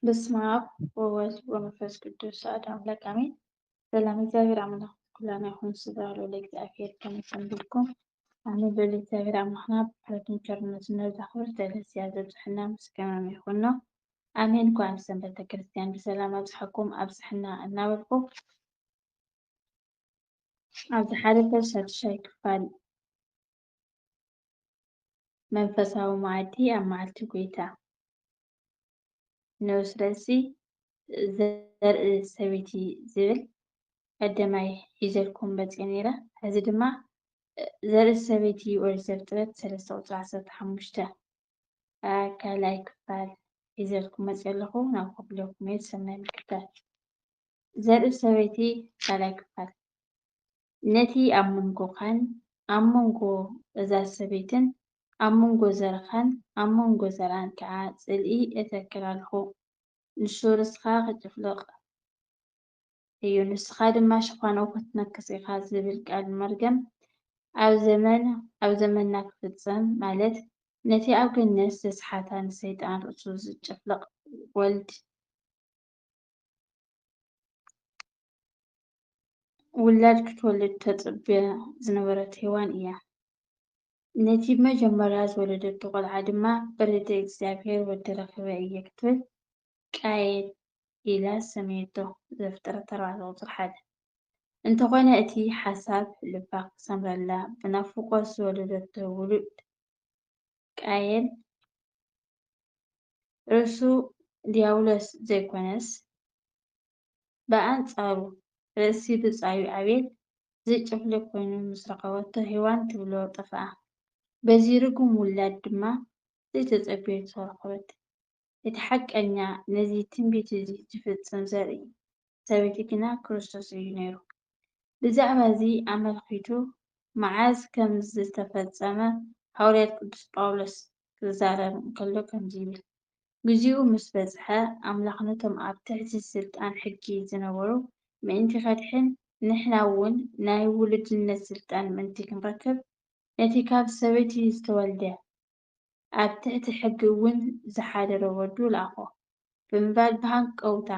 በስመ አብ ወወልድ ወመንፈስ ቅዱስ አሐዱ አምላክ አሜን። ሰላም እግዚአብሔር አምላክ ኩላና ይሁን። ስብሐት ለእግዚአብሔር ከመ ሰንብትኩም አነ በእግዚአብሔር አምላክና ብሕረቱን ቸርነቱን ነብዛኽብር ተለስያ ዘብፅሕና ምስጋና ይኹን ነው። አሜን። እንኳን ሰንበተ ክርስቲያን ብሰላም አብፅሐኩም አብፅሕና እናበልኩ ኣብዚ ሓለፈ ሻድሻይ ክፋል መንፈሳዊ መኣዲ ኣብ መዓልቲ ጎይታ ንዑስ ርእሲ ዘርኢ ሰበይቲ ዝብል ቀዳማይ ሒዘልኩም መፅአ ነይረ። ሕዚ ድማ ዘርኢ ሰበይቲ ኦሪት ዘፍጥረት 3:15 ካልኣይ ክፋል ሒዘልኩም መፅአ ኣለኹ። ናብ ከፍለኩም እየ ሰናይ ምክትታል። ዘርኢ ሰበይቲ ካልኣይ ክፋል ነቲ ኣብ መንጎኻን ኣብ መንጎ እዛ ሰበይትን ኣብ መንጎ ዘርኻን ኣብ መንጎ ዘርአን ከዓ ፅልኢ እተክል ኣለኹ። ንሱ ርስኻ ክጭፍልቕ እዩ፣ ንስኻ ድማ ሽኳኖ ክትነክስ ኢኻ ዝብል ቃል መርገም ኣብ ዘመንና ክፍፀም ማለት ነቲ ኣብ ገነት ዘስሓታ ንሰይጣን ርእሱ ዝጭፍልቕ ውላድ ክትወልድ ተፅብያ ዝነበረት ሔዋን እያ። ነቲ መጀመርያ ዝወለደቶ ቆልዓ ድማ ብርድእ እግዚኣብሔር ወዲ ረኸበ እየ ክትብል ቃየል ኢላ ሰመየቶ። ዘፍጥረት 4:1 እንተኾነ እቲ ሓሳብ ልባ ክሰምረላ ብናፍቖት ዝወለደቶ ውሉድ ቃየል ርእሱ ዲያብሎስ ዘይኮነስ ብኣንጻሩ ርእሲ ብፃዩ ኣቤል ዝጭፍልቕ ኮይኑ ምስ ረኸበቶ ሔዋን ትብሎ ጠፍኣ። በዚ ርጉም ውላድ ድማ ዘይተፀበየቶ ረኸበት። እቲ ሓቀኛ ነዚ ትንቢት እዚ ዝፍፅም ዘርኢ ሰበይቲ ግና ክርስቶስ እዩ ነይሩ። ብዛዕባ እዚ ኣመልኪቱ መዓዝ ከም ዝተፈፀመ ሐዋርያ ቅዱስ ጳውሎስ ክዛረብ እንከሎ ከምዚ ይብል፣ ግዚኡ ምስ በፅሐ ኣምላኽ ነቶም ኣብ ትሕቲ ስልጣን ሕጊ ዝነበሩ ምእንቲ ከድሕን ንሕና እውን ናይ ውሉድነት ስልጣን ምእንቲ ክንረክብ ነቲ ካብ ሰበይቲ ዝተወልደ ኣብ ትሕቲ ሕጊ እውን ዝሓደረ ወዱ ለኣኾ ብምባል ብሃንቀውታ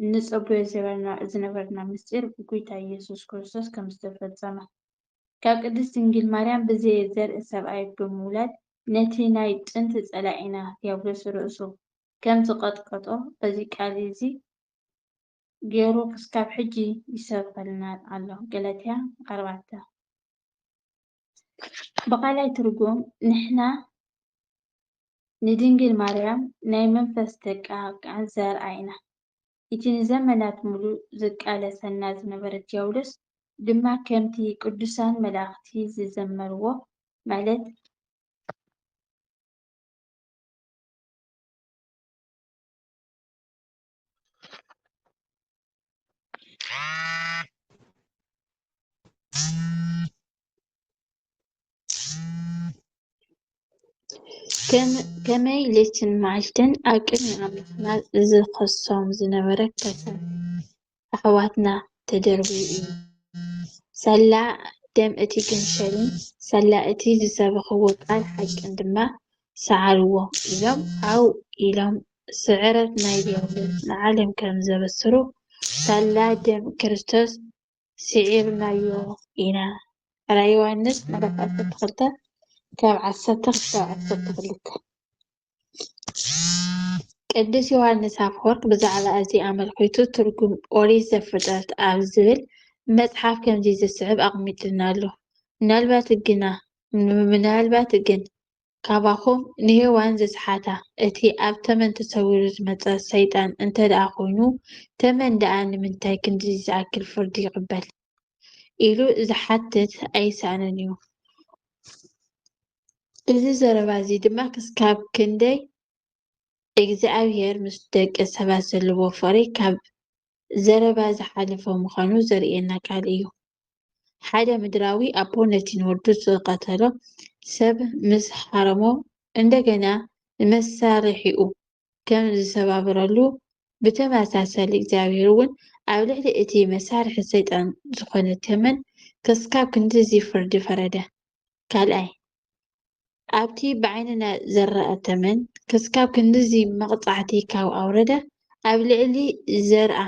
እንፀበዮ ዝነበርና ምስጢር ብጎይታ ኢየሱስ ክርስቶስ ከም ዝተፈፀመ ካብ ቅድስት ድንግል ማርያም ብዘይ ዘርኢ ሰብኣይ ብምውላድ ነቲ ናይ ጥንቲ ፀላኢና ዲያብሎስ ርእሱ ከም ዝቐጥቀጦ በዚ ቃል እዚ ገይሩ ክሳብ ሕጂ ይሰብከልና ኣሎ። ገላትያ 4:4 ብኻልኣይ ትርጉም ንሕና ንድንግል ማርያም ናይ መንፈስ ደቃ ዘርአ ኢና። እቲ ንዘመናት ሙሉእ ዝቃለሰና ዝነበረ ዲያብሎስ ድማ ከምቲ ቅዱሳን መላእኽቲ ዝዘመርዎ ማለት ከመይ ሌትን መዓልትን ኣብ ቅድሚ ኣምላኽና ዝኸሶም ዝነበረ ከሳት ኣሕዋትና ተደርብዩ እዩ። ሳላ ደም እቲ ገንሸልን ሳላ እቲ ዝሰበኽዎ ቃል ሓቅን ድማ ሰዓርዎ ኢሎም ኣው ኢሎም ስዕረት ናይ ዲያብሎስ ንዓለም ከም ዘበስሩ ሳላ ደም ክርስቶስ ስዒርናዮ ኢና። ራእይ ዮሃንስ 12 ካብ 10-12 ቅዱስ ዮሃንስ አፈወርቅ ብዛዕባ እዚ ኣመልኪቱ ትርጉም ኦሪት ዘፍጥረት ኣብ ዝብል መፅሓፍ ከምዚ ዝስዕብ ኣቕሚጥልና ኣሎ። ምናልባት ግን ካባኹም ንሔዋን ዘስሓታ እቲ ኣብ ተመን ተሰዊሩ ዝመፀ ሰይጣን እንተደኣ ኮይኑ ተመን ደኣ ንምንታይ ክንዲ ዝኣክል ፍርዲ ይቕበል ኢሉ ዝሓትት ኣይሰኣነን እዩ። እዚ ዘረባ እዚ ድማ ክስካብ ክንደይ እግዚኣብሔር ምስ ደቂ ሰባት ዘለዎ ፍቕሪ ካብ ዘረባ ዝሓለፈ ምዃኑ ዘርእየና ቃል እዩ። ሓደ ምድራዊ ኣቦ ነቲ ንወዱ ዝቐተሎ ሰብ ምስ ሓረሞ እንደገና ንመሳርሒኡ ከም ዝሰባብረሉ ብተመሳሳሊ እግዚኣብሔር እውን ኣብ ልዕሊ እቲ መሳርሒ ሰይጣን ዝኾነ ተመን ክስካብ ክንዲዚ ፍርዲ ፈረደ። ካልኣይ ኣብቲ ብዓይንና ዘረአ ተመን ክስካብ ክንዲዚ መቕፃዕቲ ካብ ኣውረደ ኣብ ልዕሊ ዘርአ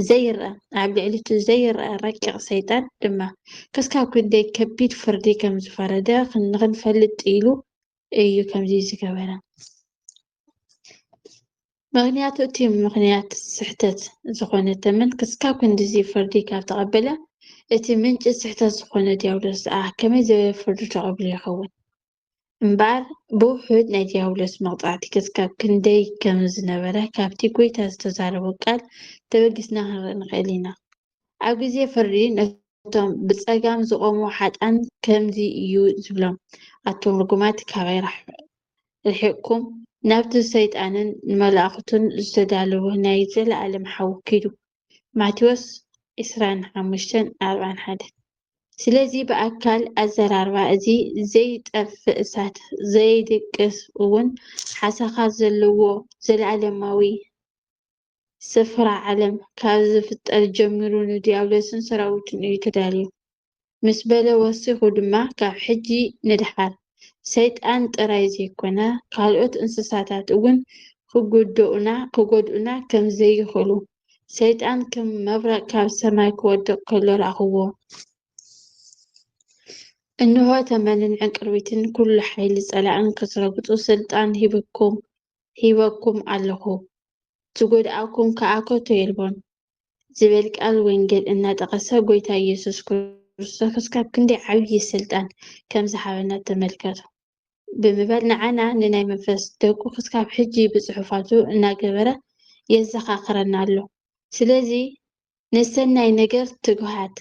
ዘይርአ ኣብ ልዕሊ እቲ ዘይርአ ረቂቕ ሰይጣን ድማ ክሳብ ክንደይ ከቢድ ፍርዲ ከም ዝፈረደ ንኽንፈልጥ ኢሉ እዩ ከምዚ ዝገበረ። ምክንያቱ እቲ ምክንያት ስሕተት ዝኾነ ተመን ክሳብ ክንዲዚ ፍርዲ ካብ ተቐበለ እቲ ምንጪ ስሕተት ዝኾነ ዲያብሎስ ከመይ ዝበለ ፍርዲ ተቐቢሉ ይኸውን? እምበር ብውሑድ ናይ ዲያብሎስ መቕፃዕቲ ክሳብ ክንደይ ከም ዝነበረ ካብቲ ጎይታ ዝተዛረቦ ቃል ተበጊስና ክንርኢ ንኽእል ኢና። ኣብ ግዜ ፍርዲ ነቶም ብፀጋም ዝቆሙ ሓጣን ከምዚ እዩ ዝብሎም፣ ኣቶም ርጉማት ካበይ ርሒቕኩም ናብቲ ሰይጣንን ንመላእኽቱን ዝተዳለወ ናይ ዘለኣለም ሓዊ ኪዱ። ማቴዎስ 25:41። ስለዚ ብኣካል ኣዘራርባ እዚ ዘይጠፍእ እሳት ዘይድቅስ እውን ሓሰኻ ዘለዎ ዘለኣለማዊ ስፍራ ዓለም ካብ ዝፍጠር ጀሚሩ ንዲያብሎስን ሰራዊቱን እዩ ተዳልዩ። ምስ በለ ወሲኹ ድማ ካብ ሕጂ ንድሓር ሰይጣን ጥራይ ዘይኮነ ካልኦት እንስሳታት እውን ክጎድኡና ከም ዘይኽእሉ ሰይጣን ከም መብረቕ ካብ ሰማይ ክወድቕ ከሎ ረኣኽዎ። እንሆ ተመንን ዕንቅርቢትን ኩሉ ሓይሊ ጸላእን ክትረግፁ ስልጣን ሂበኩም ኣለኹ ዝጎድኣኩም ከዓ ከቶ የልቦን ዝብል ቃል ወንጌል እናጠቐሰ ጎይታ ኢየሱስ ክርስቶስ ክሳብ ክንደይ ዓብዪ ስልጣን ከም ዝሃበና ተመልከቱ። ብምባል ንዓና ንናይ መንፈስ ደቁ ክሳብ ሕጂ ብፅሑፋቱ እናገበረ የዘኻኽረና ኣሎ። ስለዚ ንሰናይ ነገር ትጉሃት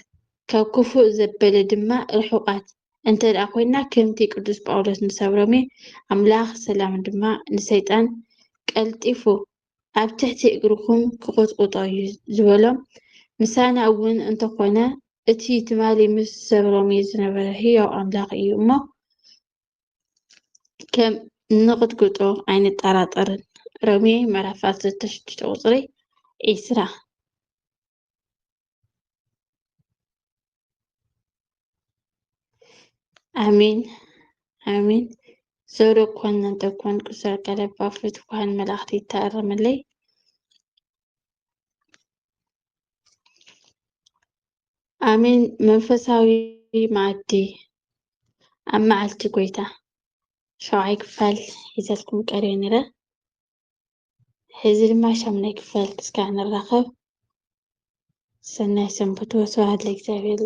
ካብ ክፉእ ዘበለ ድማ ርሑቃት እንተደኣ ኮይና ከምቲ ቅዱስ ጳውሎስ ንሰብ ሮሜ ኣምላኽ ሰላም ድማ ንሰይጣን ቀልጢፉ ኣብ ትሕቲ እግርኩም ክቁጥቁጦ እዩ ዝበሎም። ምሳና እውን እንተኾነ እቲ ትማሊ ምስ ሰብ ሮሜ ዝነበረ ህያው ኣምላኽ እዩ እሞ ከም ንቅጥቅጦ ኣይንጠራጠርን። ሮሜ ምዕራፍ 16:20። አሜን አሜን። ዘውረ እኳን እንተኳን ቁሰር ቀለባ ፍት ኳን መላእክት ይታረምለይ። አሜን። መንፈሳዊ ማዕዲ ኣብ መዓልቲ ጎይታ 7ይ ክፋል ሒዘልኩም ቀሪበ ነይረ። ሕዚ ድማ 8ይ ክፋል ክሳብ ንራኸብ ሰናይ ሰንብቱ። ስብሐት ለእግዚአብሔር።